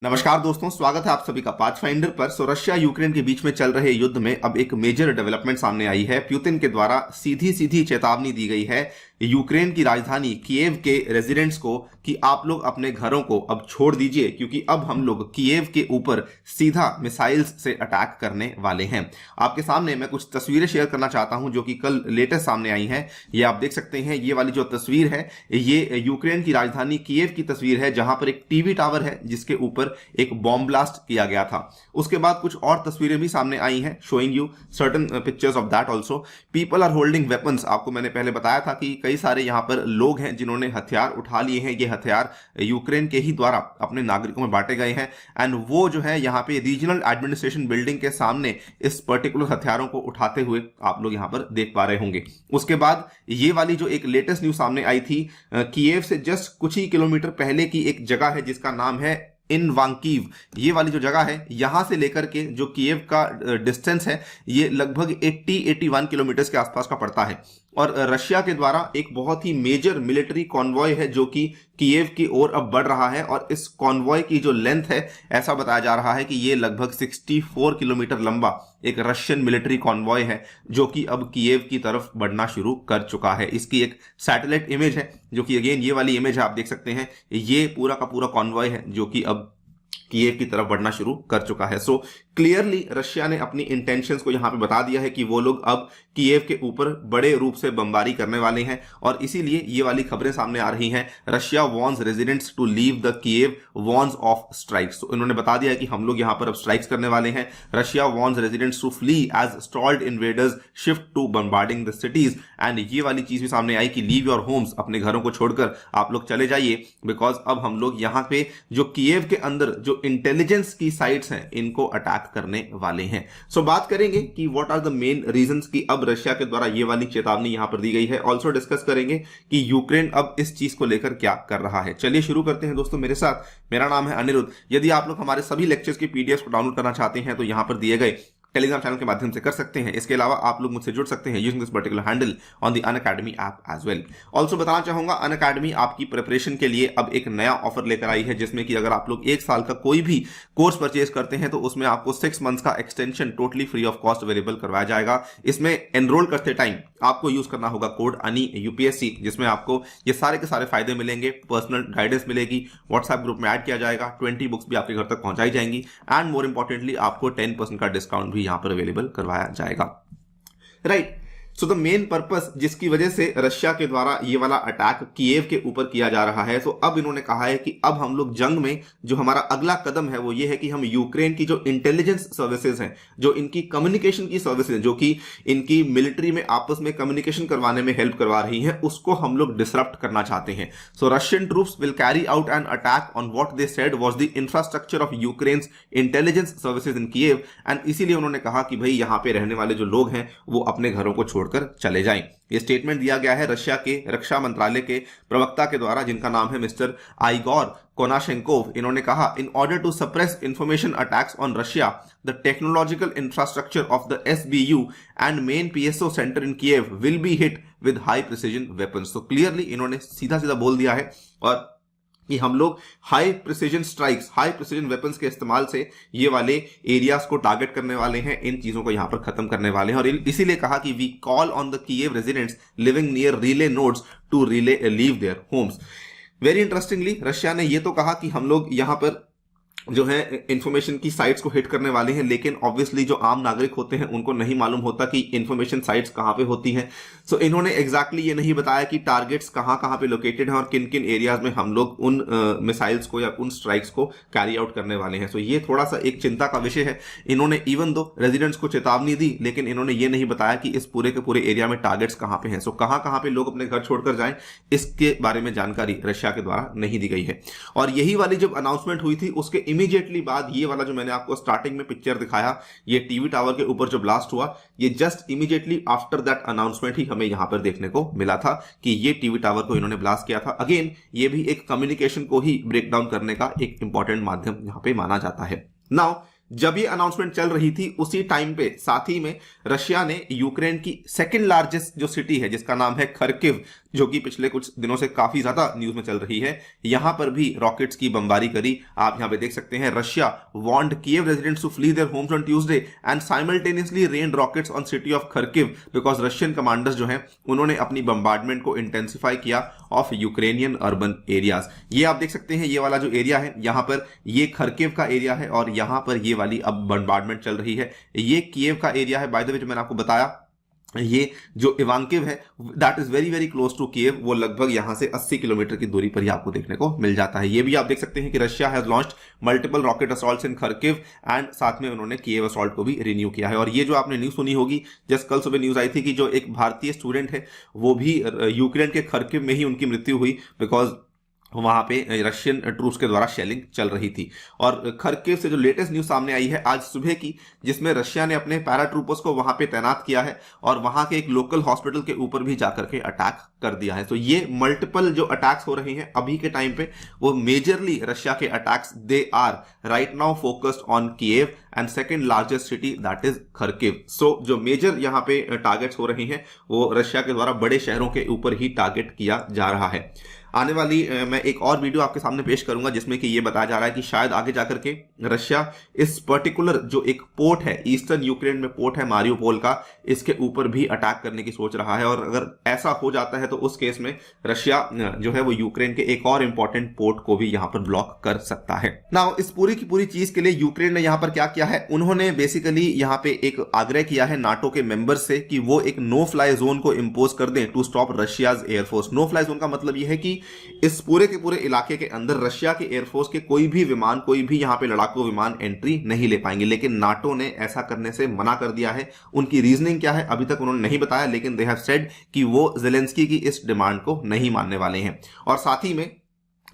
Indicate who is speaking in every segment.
Speaker 1: नमस्कार दोस्तों, स्वागत है आप सभी का पाथफाइंडर पर। रशिया यूक्रेन के बीच में चल रहे युद्ध में अब एक मेजर डेवलपमेंट सामने आई है। पुतिन के द्वारा सीधी सीधी चेतावनी दी गई है यूक्रेन की राजधानी कीव के रेजिडेंट्स को कि आप लोग अपने घरों को अब छोड़ दीजिए, क्योंकि अब हम लोग कीव के ऊपर सीधा मिसाइल्स से अटैक करने वाले हैं। आपके सामने मैं कुछ तस्वीरें शेयर करना चाहता हूं जो कि कल लेटेस्ट सामने आई हैं। ये आप देख सकते हैं, ये वाली जो तस्वीर है ये यूक्रेन की राजधानी कीव की तस्वीर है, जहां पर एक टीवी टावर है जिसके ऊपर एक बॉम्ब ब्लास्ट किया गया था। उसके बाद कुछ और तस्वीरें भी सामने आई हैं, showing you certain pictures of that also. People are holding weapons. आपको मैंने पहले बताया था कि कई सारे यहां पर लोग हैं जिन्होंने हथियार उठा लिए हैं। ये हथियार यूक्रेन के ही द्वारा अपने नागरिकों में बांटे गए हैं एंड वो जो है यहाँ पे रीजनल एडमिनिस्ट्रेशन बिल्डिंग के सामने इस पर्टिकुलर हथियारों को उठाते हुए आप लोग यहां पर देख पा रहे होंगे। उसके बाद ये वाली जो एक लेटेस्ट न्यूज सामने आई थी, कीव से जस्ट कुछ ही किलोमीटर पहले की एक जगह है जिसका नाम है इनवांकीव। ये वाली जो जगह है, यहां से लेकर के जो कीव का डिस्टेंस है ये लगभग 80-81 किलोमीटर के आसपास का पड़ता है। और रशिया के द्वारा एक बहुत ही मेजर मिलिट्री कॉन्वॉय है जो कि कीव की ओर अब बढ़ रहा है। और इस कॉन्वॉय की जो लेंथ है, ऐसा बताया जा रहा है कि ये लगभग 64 किलोमीटर लंबा एक रशियन मिलिट्री कॉन्वॉय है जो कि अब कीव की तरफ बढ़ना शुरू कर चुका है। इसकी एक सैटेलाइट इमेज है जो कि अगेन ये वाली इमेज आप देख सकते हैं। ये पूरा का पूरा कॉन्वॉय है जो कि अब कीव की तरफ बढ़ना शुरू कर चुका है। सो क्लियरली रशिया ने अपनी इंटेंशंस को यहां पे बता दिया है कि वो लोग अब कीव के ऊपर बड़े रूप से बमबारी करने वाले हैं। और इसीलिए ये वाली खबरें सामने आ रही हैं, Russia warns residents to leave the Kyiv, warns of strikes. तो इन्होंने बता दिया कि हम लोग यहां पर अब स्ट्राइक्स करने वाले हैं। Russia warns residents to flee as stalled invaders shift to bombarding the cities. And ये वाली चीज भी सामने आई कि लीव योर होम्स, अपने घरों को छोड़कर आप लोग चले जाइए, बिकॉज अब हम लोग यहां पे जो कीव के अंदर जो इंटेलिजेंस की साइट्स हैं इनको अटैक करने वाले हैं। सो बात करेंगे कि what are the main reasons कि अब रशिया के द्वारा ये वाली चेतावनी यहां पर दी गई है। ऑल्सो डिस्कस करेंगे कि यूक्रेन अब इस चीज को लेकर क्या कर रहा है। चलिए शुरू करते हैं दोस्तों मेरे साथ। मेरा नाम है अनिरुद्ध। यदि आप लोग हमारे सभी लेक्चर्स की पीडीएफ को डाउनलोड करना चाहते हैं तो यहां पर दिए गए टेलीग्राम चैनल के माध्यम से कर सकते हैं। इसके अलावा आप लोग मुझसे जुड़ सकते हैं using this particular handle on the Unacademy app as well. Also बताना चाहूंगा, अनअकैडमी आपकी प्रिपरेशन के लिए अब एक नया ऑफर लेकर आई है, जिसमें कि अगर आप लोग 1 साल का कोई भी कोर्स परचेज करते हैं तो उसमें आपको 6 मंथ्स का extension totally free of cost available करवाया जाएगा। इसमें एनरोल करते टाइम आपको यूज करना होगा कोड अनि यूपीएससी, जिसमें आपको ये सारे के सारे फायदे मिलेंगे। पर्सनल गाइडेंस मिलेगी, व्हाट्सएप ग्रुप में ऐड किया जाएगा, 20 बुक्स भी आपके घर तक पहुंचाई जाएंगी एंड मोर इंपॉर्टेंटली आपको 10% का डिस्काउंट भी यहां पर अवेलेबल करवाया जाएगा। Right. So the main purpose जिसकी वजह से रशिया के द्वारा ये वाला अटैक कीव के ऊपर किया जा रहा है, तो अब इन्होंने कहा है कि अब हम लोग जंग में जो हमारा अगला कदम है वो ये है कि हम यूक्रेन की जो इंटेलिजेंस सर्विसेज हैं, जो इनकी कम्युनिकेशन की सर्विसेज, जो कि इनकी मिलिट्री में आपस में कम्युनिकेशन करवाने में हेल्प करवा रही हैं, उसको हम लोग डिसरप्ट करना चाहते हैं। So Russian troops will carry out an attack on what they said was the infrastructure of Ukraine's intelligence services in Kyiv. And इसीलिए उन्होंने कहा कि भाई यहाँ पे रहने वाले जो लोग हैं वो अपने घरों को छोड़कर चले जाएं। यह स्टेटमेंट दिया गया है रशिया के रक्षा मंत्रालय के प्रवक्ता के द्वारा, जिनका नाम है मिस्टर आइगोर कोनाशेंकोव। इन्होंने कहा, in order to suppress information attacks on Russia, the technological infrastructure of the SBU and main PSO center in Kyiv will be hit with high precision weapons. तो क्लियरली इन्होंने सीधा सीधा बोल दिया है और कि हम लोग high precision strikes, high precision weapons के इस्तेमाल से ये वाले एरियाज को टारगेट करने वाले हैं, इन चीजों को यहां पर खत्म करने वाले हैं। और इसीलिए कहा कि we call on the Kyiv residents living near relay nodes to leave their homes. Very interestingly Russia ने ये तो कहा कि हम लोग यहां पर जो है इंफॉर्मेशन की साइट्स को हिट करने वाले हैं, लेकिन ऑब्वियसली जो आम नागरिक होते हैं उनको नहीं मालूम होता कि इंफॉर्मेशन साइट्स कहां पे होती हैं। सो इन्होंने एग्जैक्टली ये नहीं बताया कि टारगेट्स कहां कहां पे लोकेटेड हैं और किन किन एरियाज में हम लोग उन मिसाइल्स को या उन स्ट्राइक्स को कैरी आउट करने वाले हैं। सो ये थोड़ा सा एक चिंता का विषय है। इन्होंने इवन दो रेजिडेंट्स को चेतावनी दी, लेकिन इन्होंने ये नहीं बताया कि इस पूरे के पूरे एरिया में टारगेट्स कहां पे हैं। सो कहां पे लोग अपने घर छोड़कर जाएं, इसके बारे में जानकारी रशिया के द्वारा नहीं दी गई है। और यही वाली जब अनाउंसमेंट हुई थी उसके इमीडिएटली बाद ये वाला जो मैंने आपको स्टार्टिंग में पिक्चर दिखाया, ये टीवी टावर के ऊपर जो ब्लास्ट हुआ, ये just immediately after that announcement ही हमें यहां पर देखने को मिला था कि ये टीवी टावर को इन्होंने ब्लास्ट किया था। अगेन ये भी एक कम्युनिकेशन को ही ब्रेक डाउन करने का एक इंपॉर्टेंट माध्यम यहां पे माना जाता है। नाउ जब ये अनाउंसमेंट चल रही थी उसी टाइम पे साथ ही में रशिया ने यूक्रेन की सेकंड लार्जेस्ट जो सिटी है जिसका नाम है खरकिव, जो कि पिछले कुछ दिनों से काफी ज्यादा न्यूज में चल रही है, यहां पर भी रॉकेट्स की बमबारी करी। आप यहां पे देख सकते हैं, Russia warned Kyiv residents to flee their homes on Tuesday and simultaneously rained rockets on city of Kharkiv because Russian commanders जो हैं उन्होंने अपनी बम्बार्डमेंट को इंटेंसिफाई किया ऑफ यूक्रेनियन अर्बन एरियाज। ये आप देख सकते हैं, ये वाला जो एरिया है यहां पर ये खरकिव का एरिया है और यहां पर ये वाली अब बम्बार्डमेंट चल रही है। ये कीव का एरिया है, बाय द वे जो मैंने आपको बताया, ये जो इवांकिव है that is very very close to Kyiv, वो लगभग यहां से 80 किलोमीटर की दूरी पर ही आपको देखने को मिल जाता है। ये भी आप देख सकते हैं कि Russia has launched multiple rocket assaults in Kharkiv and साथ में उन्होंने कीव असॉल्ट को भी रिन्यू किया है। और ये जो आपने न्यूज सुनी होगी, जस्ट कल सुबह न्यूज आई थी कि जो एक भारतीय स्टूडेंट है वो भी यूक्रेन के खरकिव में ही उनकी मृत्यु हुई बिकॉज वहां पे रशियन ट्रूप्स के द्वारा शेलिंग चल रही थी। और खरकिव से जो लेटेस्ट न्यूज सामने आई है आज सुबह की, जिसमें रशिया ने अपने पैरा ट्रूपर्स को वहां पे तैनात किया है और वहां के एक लोकल हॉस्पिटल के ऊपर भी जाकर के अटैक कर दिया है। तो ये मल्टीपल जो अटैक्स हो रहे हैं अभी के टाइम पे, वो मेजरली रशिया के attacks they are right now focused on Kyiv and second largest city that is Kharkiv. So जो मेजर यहाँ पे टारगेट्स हो रहे हैं वो रशिया के द्वारा बड़े शहरों के ऊपर ही टारगेट किया जा रहा है। आने वाली मैं एक और वीडियो आपके सामने पेश करूंगा जिसमें कि ये बताया जा रहा है कि शायद आगे जाकर के रशिया इस पर्टिकुलर जो एक पोर्ट है ईस्टर्न यूक्रेन में पोर्ट है मारियोपोल का, इसके ऊपर भी अटैक करने की सोच रहा है। और अगर ऐसा हो जाता है तो उस केस में रशिया जो है वो यूक्रेन के एक और इंपॉर्टेंट पोर्ट को भी यहां पर ब्लॉक कर सकता है। नाउ इस पूरी की पूरी चीज के लिए यूक्रेन ने यहां पर क्या किया है, उन्होंने बेसिकली यहां पे एक आग्रह किया है नाटो के मेंबर्स से कि वो एक नो फ्लाई जोन को इंपोज कर दें to stop Russia's air force. No fly zone का मतलब यह है कि इस पूरे के पूरे इलाके के अंदर रशिया के एयरफोर्स के कोई भी विमान, कोई भी यहां पे लड़ाकू विमान एंट्री नहीं ले पाएंगे। लेकिन नाटो ने ऐसा करने से मना कर दिया है। उनकी रीजनिंग क्या है अभी तक उन्होंने नहीं बताया, लेकिन दे हैव सेड कि वो जेलेंस्की की इस डिमांड को नहीं मानने वाले हैं। और साथ ही में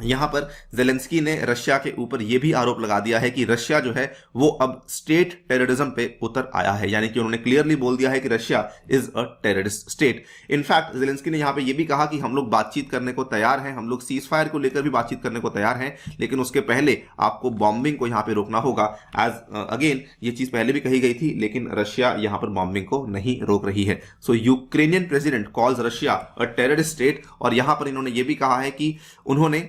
Speaker 1: यहां पर जेलेंस्की ने रशिया के ऊपर यह भी आरोप लगा दिया है कि रशिया जो है वो अब स्टेट टेररिज्म पे उतर आया है, यानी कि उन्होंने क्लियरली बोल दिया है कि Russia is a terrorist state. In fact Zelensky ने यहां पे यह भी कहा कि हम लोग बातचीत करने को तैयार हैं, हम लोग सीज फायर को लेकर भी बातचीत करने को तैयार हैं, लेकिन उसके पहले आपको बॉम्बिंग को यहां पे रोकना होगा। एज अगेन ये चीज पहले भी कही गई थी, लेकिन रशिया यहां पर बॉम्बिंग को नहीं रोक रही है। So Ukrainian president calls Russia a terrorist state, और यहां पर इन्होंने यह भी कहा है कि उन्होंने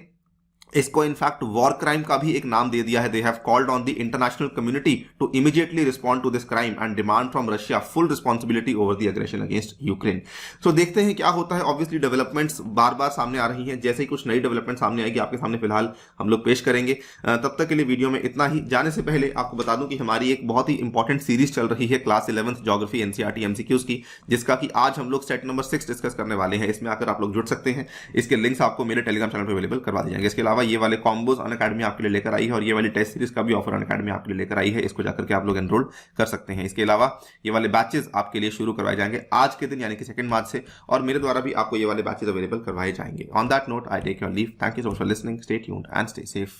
Speaker 1: इसको इनफैक्ट वॉर क्राइम का भी एक नाम दे दिया है। They have called on the international community to immediately respond to this crime and demand from Russia full responsibility over the aggression against Ukraine. So देखते हैं क्या होता है। ऑब्वियसली डेवलपमेंट्स बार बार सामने आ रही हैं, जैसे ही कुछ नई डेवलपमेंट सामने आएगी आपके सामने फिलहाल हम लोग पेश करेंगे। तब तक के लिए वीडियो में इतना ही। जाने से पहले आपको बता दूं कि हमारी एक बहुत ही इंपॉर्टेंट सीरीज चल रही है class 11th geography NCERT MCQs की, जिसका कि आज हम लोग सेट नंबर 6 डिस्कस करने वाले हैं। इसमें आकर आप लोग जुड़ सकते हैं। इसके लिंक्स आपको मेरे टेलीग्राम चैनल पर अवेलेबल करवा दिए जाएंगे। इसके अलावा ये वाले कॉम्बोज अनअकैडमी आपके लिए लेकर आई है और ये वाली टेस्ट सीरीज का भी ऑफर अनअकैडमी आपके लिए लेकर आई है। इसको जाकर के आप लोग एनरोल कर सकते हैं। इसके अलावा ये वाले बैचेस आपके लिए शुरू करवाए जाएंगे आज के दिन, यानी कि 2 मार्च से, और मेरे द्वारा भी आपको ये वाले बैचेस अवेलेबल करवाए जाएंगे। On that note I take your leave. Thank you so much for listening. Stay tuned and stay safe.